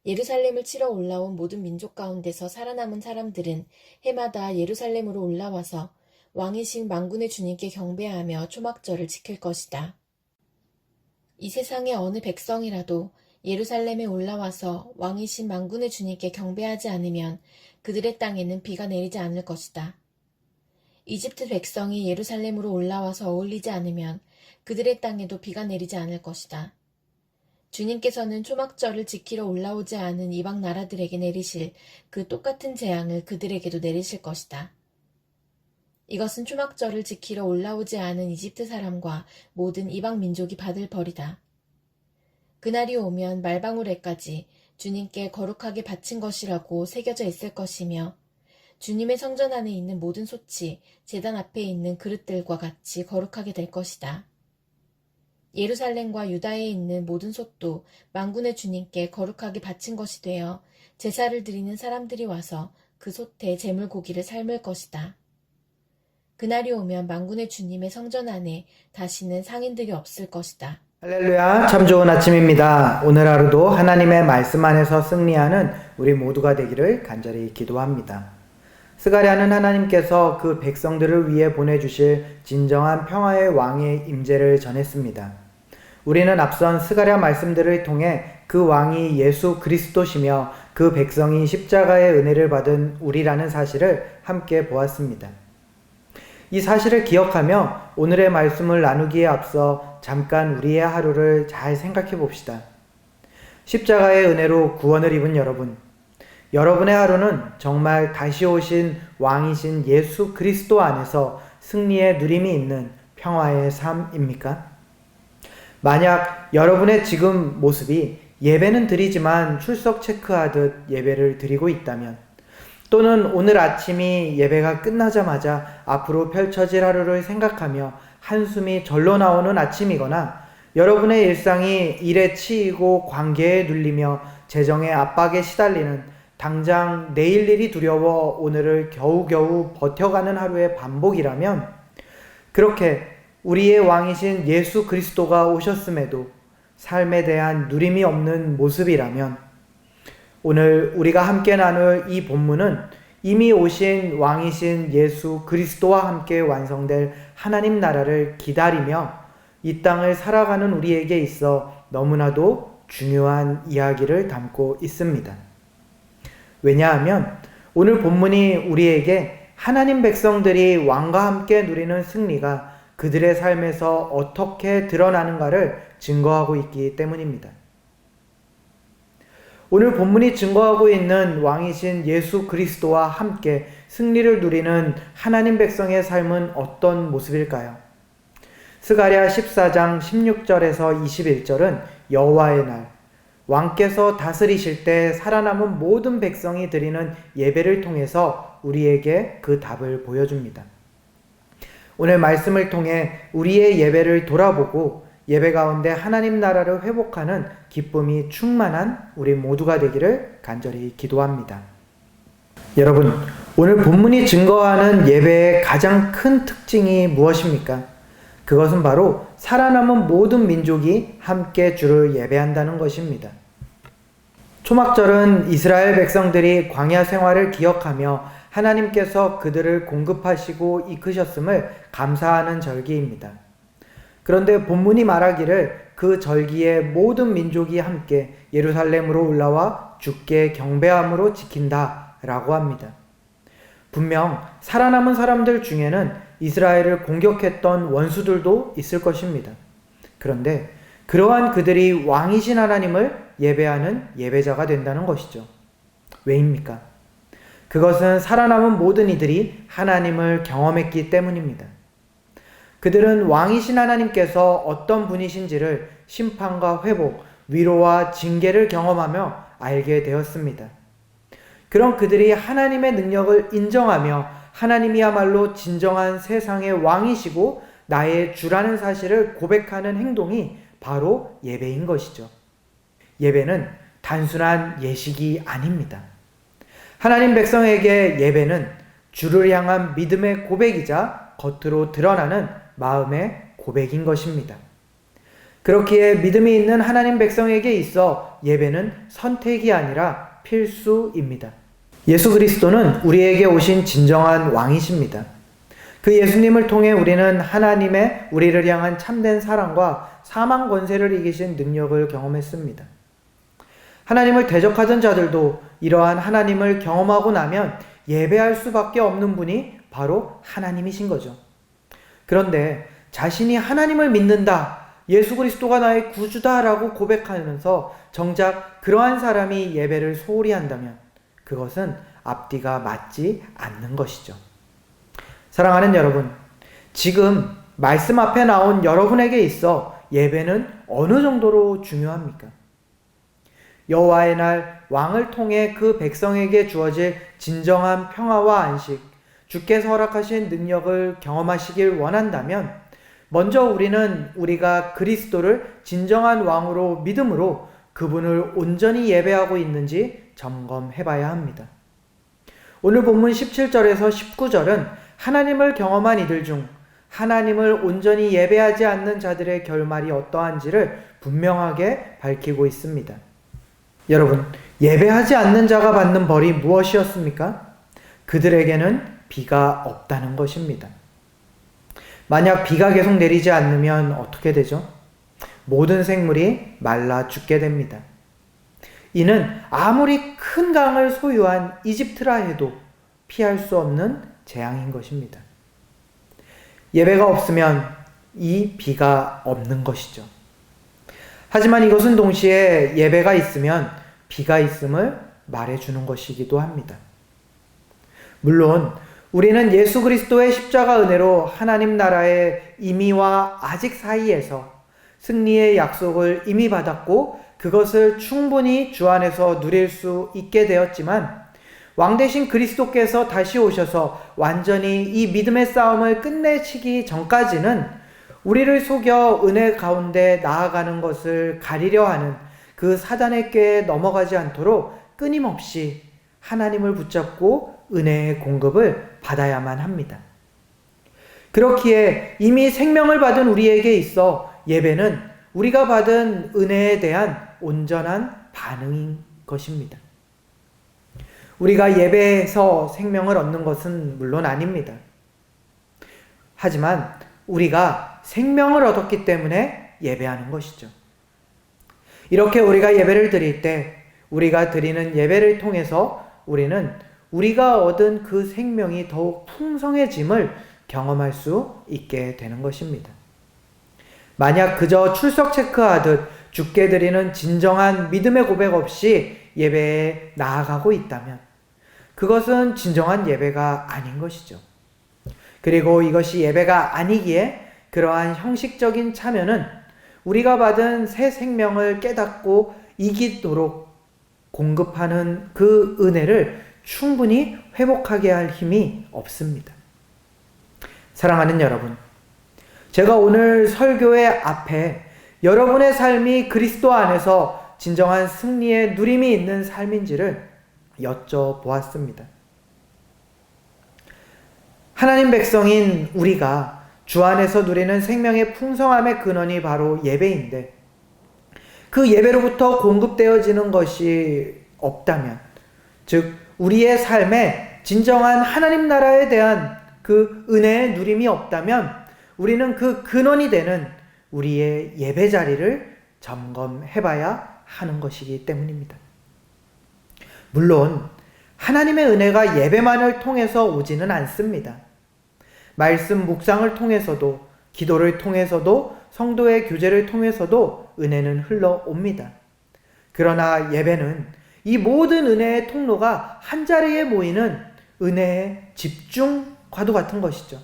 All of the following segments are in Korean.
예루살렘을 치러 올라온 모든 민족 가운데서 살아남은 사람들은 해마다 예루살렘으로 올라와서 왕이신 만군의 주님께 경배하며 초막절을 지킬 것이다. 이 세상의 어느 백성이라도 예루살렘에 올라와서 왕이신 만군의 주님께 경배하지 않으면 그들의 땅에는 비가 내리지 않을 것이다. 이집트 백성이 예루살렘으로 올라와서 어울리지 않으면 그들의 땅에도 비가 내리지 않을 것이다. 주님께서는 초막절을 지키러 올라오지 않은 이방 나라들에게 내리실 그 똑같은 재앙을 그들에게도 내리실 것이다. 이것은 초막절을 지키러 올라오지 않은 이집트 사람과 모든 이방 민족이 받을 벌이다. 그날이 오면 말방울에까지 주님께 거룩하게 바친 것이라고 새겨져 있을 것이며 주님의 성전 안에 있는 모든 솥이 제단 앞에 있는 그릇들과 같이 거룩하게 될 것이다. 예루살렘과 유다에 있는 모든 솥도 만군의 주님께 거룩하게 바친 것이 되어 제사를 드리는 사람들이 와서 그 솥에 제물 고기를 삶을 것이다. 그날이 오면 만군의 주님의 성전 안에 다시는 상인들이 없을 것이다. 할렐루야, 참 좋은 아침입니다. 오늘 하루도 하나님의 말씀 안에서 승리하는 우리 모두가 되기를 간절히 기도합니다. 스가랴는 하나님께서 그 백성들을 위해 보내주실 진정한 평화의 왕의 임재를 전했습니다. 우리는 앞선 스가랴 말씀들을 통해 그 왕이 예수 그리스도시며 그 백성이 십자가의 은혜를 받은 우리라는 사실을 함께 보았습니다. 이 사실을 기억하며 오늘의 말씀을 나누기에 앞서 잠깐 우리의 하루를 잘 생각해 봅시다. 십자가의 은혜로 구원을 입은 여러분의 하루는 정말 다시 오신 왕이신 예수 그리스도 안에서 승리의 누림이 있는 평화의 삶입니까? 만약 여러분의 지금 모습이 예배는 드리지만 출석 체크하듯 예배를 드리고 있다면, 또는 오늘 아침이 예배가 끝나자마자 앞으로 펼쳐질 하루를 생각하며 한숨이 절로 나오는 아침이거나 여러분의 일상이 일에 치이고 관계에 눌리며 재정의 압박에 시달리는 당장 내일 일이 두려워 오늘을 겨우겨우 버텨가는 하루의 반복이라면, 그렇게 우리의 왕이신 예수 그리스도가 오셨음에도 삶에 대한 누림이 없는 모습이라면, 오늘 우리가 함께 나눌 이 본문은 이미 오신 왕이신 예수 그리스도와 함께 완성될 하나님 나라를 기다리며 이 땅을 살아가는 우리에게 있어 너무나도 중요한 이야기를 담고 있습니다. 왜냐하면 오늘 본문이 우리에게 하나님 백성들이 왕과 함께 누리는 승리가 그들의 삶에서 어떻게 드러나는가를 증거하고 있기 때문입니다. 오늘 본문이 증거하고 있는 왕이신 예수 그리스도와 함께 승리를 누리는 하나님 백성의 삶은 어떤 모습일까요? 스가랴 14장 16절에서 21절은 여호와의 날, 왕께서 다스리실 때 살아남은 모든 백성이 드리는 예배를 통해서 우리에게 그 답을 보여줍니다. 오늘 말씀을 통해 우리의 예배를 돌아보고 예배 가운데 하나님 나라를 회복하는 기쁨이 충만한 우리 모두가 되기를 간절히 기도합니다. 여러분, 오늘 본문이 증거하는 예배의 가장 큰 특징이 무엇입니까? 그것은 바로 살아남은 모든 민족이 함께 주를 예배한다는 것입니다. 초막절은 이스라엘 백성들이 광야 생활을 기억하며 하나님께서 그들을 공급하시고 이끄셨음을 감사하는 절기입니다. 그런데 본문이 말하기를 그 절기에 모든 민족이 함께 예루살렘으로 올라와 주께 경배함으로 지킨다 라고 합니다. 분명 살아남은 사람들 중에는 이스라엘을 공격했던 원수들도 있을 것입니다. 그런데 그러한 그들이 왕이신 하나님을 예배하는 예배자가 된다는 것이죠. 왜입니까? 그것은 살아남은 모든 이들이 하나님을 경험했기 때문입니다. 그들은 왕이신 하나님께서 어떤 분이신지를 심판과 회복, 위로와 징계를 경험하며 알게 되었습니다. 그런 그들이 하나님의 능력을 인정하며 하나님이야말로 진정한 세상의 왕이시고 나의 주라는 사실을 고백하는 행동이 바로 예배인 것이죠. 예배는 단순한 예식이 아닙니다. 하나님 백성에게 예배는 주를 향한 믿음의 고백이자 겉으로 드러나는 마음의 고백인 것입니다. 그렇기에 믿음이 있는 하나님 백성에게 있어 예배는 선택이 아니라 필수입니다. 예수 그리스도는 우리에게 오신 진정한 왕이십니다. 그 예수님을 통해 우리는 하나님의 우리를 향한 참된 사랑과 사망 권세를 이기신 능력을 경험했습니다. 하나님을 대적하던 자들도 이러한 하나님을 경험하고 나면 예배할 수밖에 없는 분이 바로 하나님이신 거죠. 그런데 자신이 하나님을 믿는다, 예수 그리스도가 나의 구주다라고 고백하면서 정작 그러한 사람이 예배를 소홀히 한다면 그것은 앞뒤가 맞지 않는 것이죠. 사랑하는 여러분, 지금 말씀 앞에 나온 여러분에게 있어 예배는 어느 정도로 중요합니까? 여호와의 날 왕을 통해 그 백성에게 주어질 진정한 평화와 안식, 주께서 허락하신 능력을 경험하시길 원한다면 먼저 우리는 우리가 그리스도를 진정한 왕으로 믿음으로 그분을 온전히 예배하고 있는지 점검해 봐야 합니다. 오늘 본문 17절에서 19절은 하나님을 경험한 이들 중 하나님을 온전히 예배하지 않는 자들의 결말이 어떠한지를 분명하게 밝히고 있습니다. 여러분, 예배하지 않는 자가 받는 벌이 무엇이었습니까? 그들에게는 비가 없다는 것입니다. 만약 비가 계속 내리지 않으면 어떻게 되죠? 모든 생물이 말라 죽게 됩니다. 이는 아무리 큰 강을 소유한 이집트라 해도 피할 수 없는 재앙인 것입니다. 예배가 없으면 이 비가 없는 것이죠. 하지만 이것은 동시에 예배가 있으면 비가 있음을 말해주는 것이기도 합니다. 물론 우리는 예수 그리스도의 십자가 은혜로 하나님 나라의 임의와 아직 사이에서 승리의 약속을 이미 받았고 그것을 충분히 주 안에서 누릴 수 있게 되었지만 왕 대신 그리스도께서 다시 오셔서 완전히 이 믿음의 싸움을 끝내시기 전까지는 우리를 속여 은혜 가운데 나아가는 것을 가리려 하는 그 사단의 꾀에 넘어가지 않도록 끊임없이 하나님을 붙잡고 은혜의 공급을 받아야만 합니다. 그렇기에 이미 생명을 받은 우리에게 있어 예배는 우리가 받은 은혜에 대한 온전한 반응인 것입니다. 우리가 예배에서 생명을 얻는 것은 물론 아닙니다. 하지만 우리가 생명을 얻었기 때문에 예배하는 것이죠. 이렇게 우리가 예배를 드릴 때 우리가 드리는 예배를 통해서 우리는 우리가 얻은 그 생명이 더욱 풍성해짐을 경험할 수 있게 되는 것입니다. 만약 그저 출석 체크하듯 주께 드리는 진정한 믿음의 고백 없이 예배에 나아가고 있다면 그것은 진정한 예배가 아닌 것이죠. 그리고 이것이 예배가 아니기에 그러한 형식적인 참여는 우리가 받은 새 생명을 깨닫고 이기도록 공급하는 그 은혜를 충분히 회복하게 할 힘이 없습니다. 사랑하는 여러분, 제가 오늘 설교의 앞에 여러분의 삶이 그리스도 안에서 진정한 승리의 누림이 있는 삶인지를 여쭤보았습니다. 하나님 백성인 우리가 주 안에서 누리는 생명의 풍성함의 근원이 바로 예배인데 그 예배로부터 공급되어지는 것이 없다면, 즉 우리의 삶에 진정한 하나님 나라에 대한 그 은혜의 누림이 없다면 우리는 그 근원이 되는 우리의 예배 자리를 점검해봐야 하는 것이기 때문입니다. 물론 하나님의 은혜가 예배만을 통해서 오지는 않습니다. 말씀 묵상을 통해서도, 기도를 통해서도, 성도의 교제를 통해서도 은혜는 흘러옵니다. 그러나 예배는 이 모든 은혜의 통로가 한자리에 모이는 은혜의 집중과도 같은 것이죠.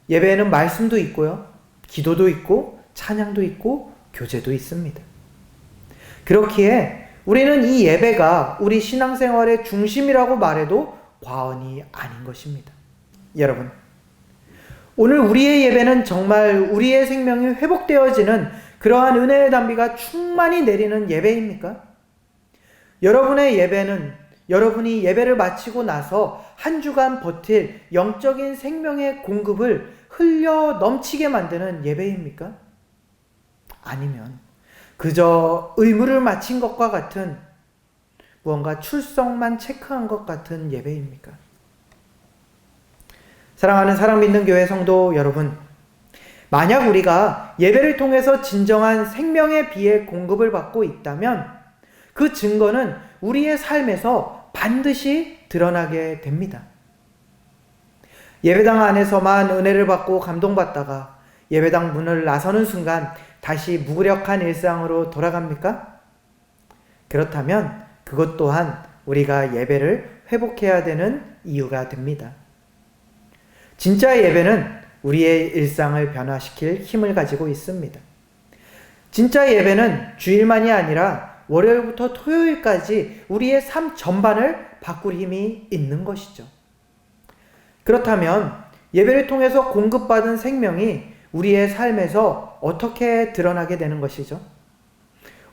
예배에는 말씀도 있고요, 기도도 있고, 찬양도 있고, 교제도 있습니다. 그렇기에 우리는 이 예배가 우리 신앙생활의 중심이라고 말해도 과언이 아닌 것입니다. 여러분, 오늘 우리의 예배는 정말 우리의 생명이 회복되어지는 그러한 은혜의 단비가 충만히 내리는 예배입니까? 여러분의 예배는 여러분이 예배를 마치고 나서 한 주간 버틸 영적인 생명의 공급을 흘려 넘치게 만드는 예배입니까? 아니면 그저 의무를 마친 것과 같은 무언가 출석만 체크한 것 같은 예배입니까? 사랑하는 사랑 믿는 교회 성도 여러분, 만약 우리가 예배를 통해서 진정한 생명의 비의 공급을 받고 있다면 그 증거는 우리의 삶에서 반드시 드러나게 됩니다. 예배당 안에서만 은혜를 받고 감동받다가 예배당 문을 나서는 순간 다시 무기력한 일상으로 돌아갑니까? 그렇다면 그것 또한 우리가 예배를 회복해야 되는 이유가 됩니다. 진짜 예배는 우리의 일상을 변화시킬 힘을 가지고 있습니다. 진짜 예배는 주일만이 아니라 월요일부터 토요일까지 우리의 삶 전반을 바꿀 힘이 있는 것이죠. 그렇다면 예배를 통해서 공급받은 생명이 우리의 삶에서 어떻게 드러나게 되는 것이죠?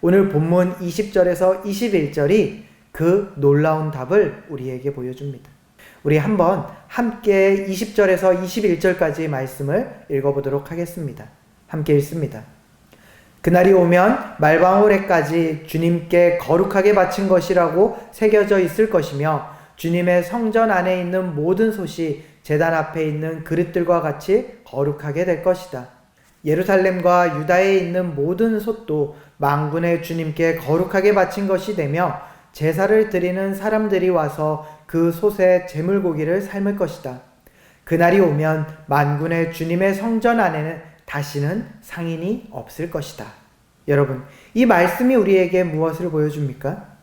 오늘 본문 20절에서 21절이 그 놀라운 답을 우리에게 보여줍니다. 우리 한번 함께 20절에서 21절까지 말씀을 읽어보도록 하겠습니다. 함께 읽습니다. 그날이 오면 말방울에까지 주님께 거룩하게 바친 것이라고 새겨져 있을 것이며 주님의 성전 안에 있는 모든 솥이 제단 앞에 있는 그릇들과 같이 거룩하게 될 것이다. 예루살렘과 유다에 있는 모든 솥도 만군의 주님께 거룩하게 바친 것이 되며 제사를 드리는 사람들이 와서 그 솥에 제물고기를 삶을 것이다. 그날이 오면 만군의 주님의 성전 안에는 다시는 상인이 없을 것이다. 여러분, 이 말씀이 우리에게 무엇을 보여줍니까?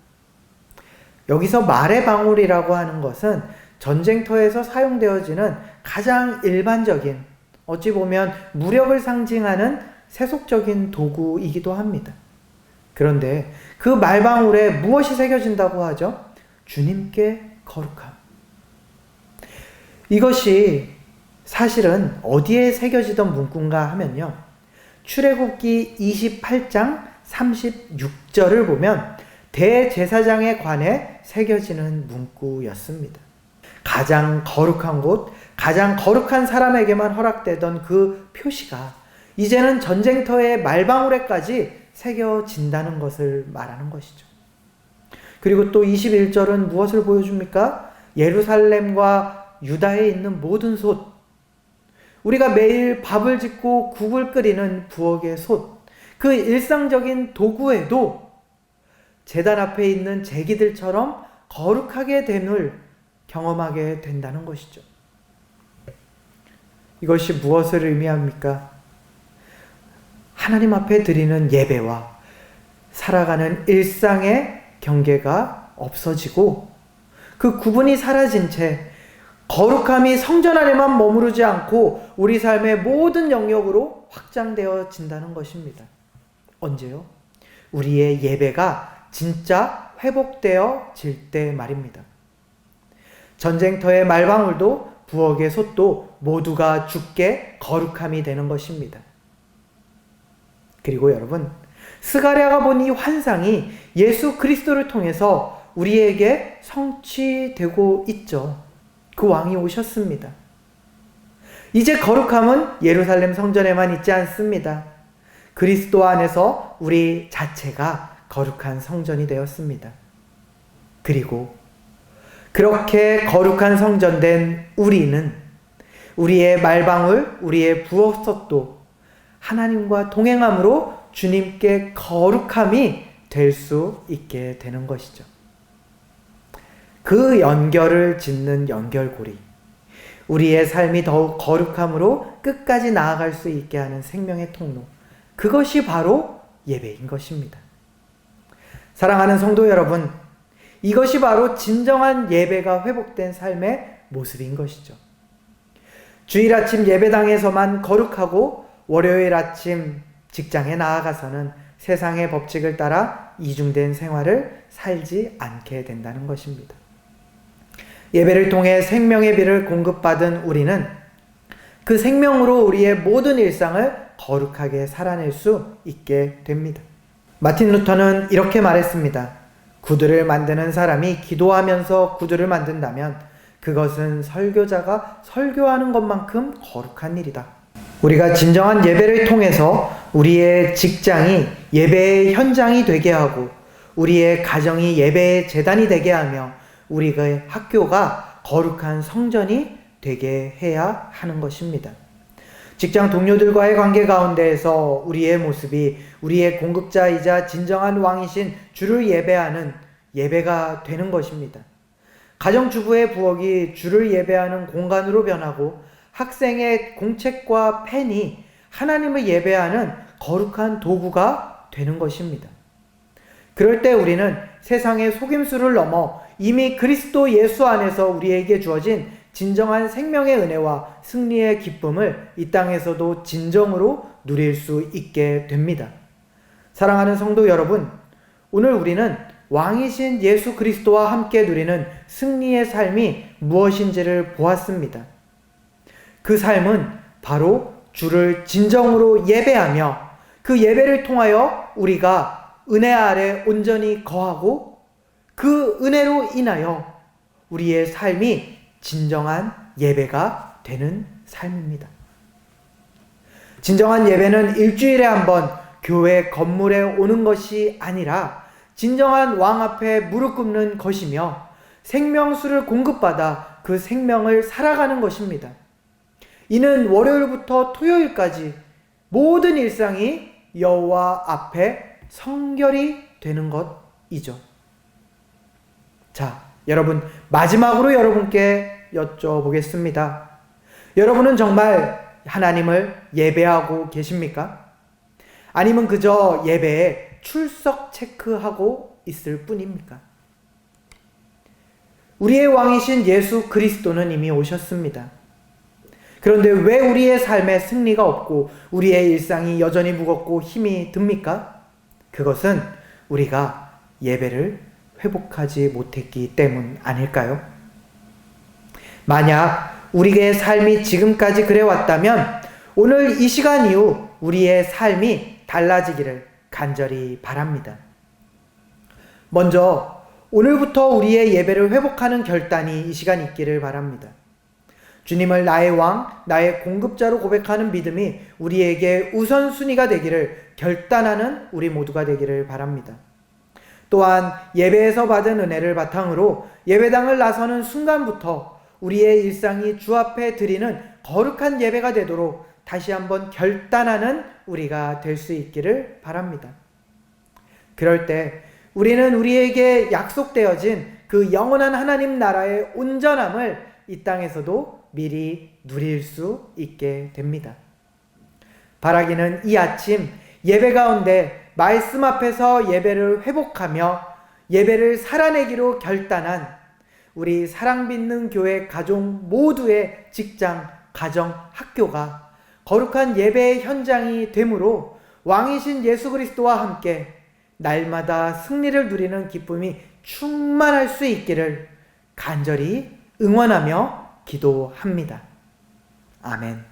여기서 말의 방울이라고 하는 것은 전쟁터에서 사용되어지는 가장 일반적인, 어찌 보면 무력을 상징하는 세속적인 도구이기도 합니다. 그런데 그 말방울에 무엇이 새겨진다고 하죠? 주님께 거룩함. 이것이 사실은 어디에 새겨지던 문구인가 하면요, 출애굽기 28장 36절을 보면 대제사장에 관해 새겨지는 문구였습니다. 가장 거룩한 곳, 가장 거룩한 사람에게만 허락되던 그 표시가 이제는 전쟁터의 말방울에까지 새겨진다는 것을 말하는 것이죠. 그리고 또 21절은 무엇을 보여줍니까? 예루살렘과 유다에 있는 모든 솥, 우리가 매일 밥을 짓고 국을 끓이는 부엌의 솥, 그 일상적인 도구에도 제단 앞에 있는 제기들처럼 거룩하게 됨을 경험하게 된다는 것이죠. 이것이 무엇을 의미합니까? 하나님 앞에 드리는 예배와 살아가는 일상의 경계가 없어지고 그 구분이 사라진 채 거룩함이 성전 안에만 머무르지 않고 우리 삶의 모든 영역으로 확장되어진다는 것입니다. 언제요? 우리의 예배가 진짜 회복되어질 때 말입니다. 전쟁터의 말방울도 부엌의 솥도 모두가 주께 거룩함이 되는 것입니다. 그리고 여러분, 스가랴가 본 이 환상이 예수 그리스도를 통해서 우리에게 성취되고 있죠. 그 왕이 오셨습니다. 이제 거룩함은 예루살렘 성전에만 있지 않습니다. 그리스도 안에서 우리 자체가 거룩한 성전이 되었습니다. 그리고 그렇게 거룩한 성전된 우리는 우리의 말방울, 우리의 부엌솥도 하나님과 동행함으로 주님께 거룩함이 될 수 있게 되는 것이죠. 그 연결을 짓는 연결고리, 우리의 삶이 더욱 거룩함으로 끝까지 나아갈 수 있게 하는 생명의 통로, 그것이 바로 예배인 것입니다. 사랑하는 성도 여러분, 이것이 바로 진정한 예배가 회복된 삶의 모습인 것이죠. 주일 아침 예배당에서만 거룩하고 월요일 아침 직장에 나아가서는 세상의 법칙을 따라 이중된 생활을 살지 않게 된다는 것입니다. 예배를 통해 생명의 비를 공급받은 우리는 그 생명으로 우리의 모든 일상을 거룩하게 살아낼 수 있게 됩니다. 마틴 루터는 이렇게 말했습니다. 구두를 만드는 사람이 기도하면서 구두를 만든다면 그것은 설교자가 설교하는 것만큼 거룩한 일이다. 우리가 진정한 예배를 통해서 우리의 직장이 예배의 현장이 되게 하고 우리의 가정이 예배의 제단이 되게 하며 우리의 학교가 거룩한 성전이 되게 해야 하는 것입니다. 직장 동료들과의 관계 가운데에서 우리의 모습이 우리의 공급자이자 진정한 왕이신 주를 예배하는 예배가 되는 것입니다. 가정주부의 부엌이 주를 예배하는 공간으로 변하고 학생의 공책과 펜이 하나님을 예배하는 거룩한 도구가 되는 것입니다. 그럴 때 우리는 세상의 속임수를 넘어 이미 그리스도 예수 안에서 우리에게 주어진 진정한 생명의 은혜와 승리의 기쁨을 이 땅에서도 진정으로 누릴 수 있게 됩니다. 사랑하는 성도 여러분, 오늘 우리는 왕이신 예수 그리스도와 함께 누리는 승리의 삶이 무엇인지를 보았습니다. 그 삶은 바로 주를 진정으로 예배하며 그 예배를 통하여 우리가 은혜 아래 온전히 거하고 그 은혜로 인하여 우리의 삶이 진정한 예배가 되는 삶입니다. 진정한 예배는 일주일에 한 번 교회 건물에 오는 것이 아니라 진정한 왕 앞에 무릎 꿇는 것이며 생명수를 공급받아 그 생명을 살아가는 것입니다. 이는 월요일부터 토요일까지 모든 일상이 여호와 앞에 성결이 되는 것이죠. 자, 여러분, 마지막으로 여러분께 여쭤보겠습니다. 여러분은 정말 하나님을 예배하고 계십니까? 아니면 그저 예배에 출석 체크하고 있을 뿐입니까? 우리의 왕이신 예수 그리스도는 이미 오셨습니다. 그런데 왜 우리의 삶에 승리가 없고 우리의 일상이 여전히 무겁고 힘이 듭니까? 그것은 우리가 예배를 회복하지 못했기 때문 아닐까요? 만약 우리의 삶이 지금까지 그래왔다면 오늘 이 시간 이후 우리의 삶이 달라지기를 간절히 바랍니다. 먼저 오늘부터 우리의 예배를 회복하는 결단이 이 시간 있기를 바랍니다. 주님을 나의 왕, 나의 공급자로 고백하는 믿음이 우리에게 우선순위가 되기를 결단하는 우리 모두가 되기를 바랍니다. 또한 예배에서 받은 은혜를 바탕으로 예배당을 나서는 순간부터 우리의 일상이 주 앞에 드리는 거룩한 예배가 되도록 다시 한번 결단하는 우리가 될 수 있기를 바랍니다. 그럴 때 우리는 우리에게 약속되어진 그 영원한 하나님 나라의 온전함을 이 땅에서도 미리 누릴 수 있게 됩니다. 바라기는 이 아침 예배 가운데 말씀 앞에서 예배를 회복하며 예배를 살아내기로 결단한 우리 사랑받는 교회 가족 모두의 직장, 가정, 학교가 거룩한 예배의 현장이 되므로 왕이신 예수 그리스도와 함께 날마다 승리를 누리는 기쁨이 충만할 수 있기를 간절히 응원하며 기도합니다. 아멘.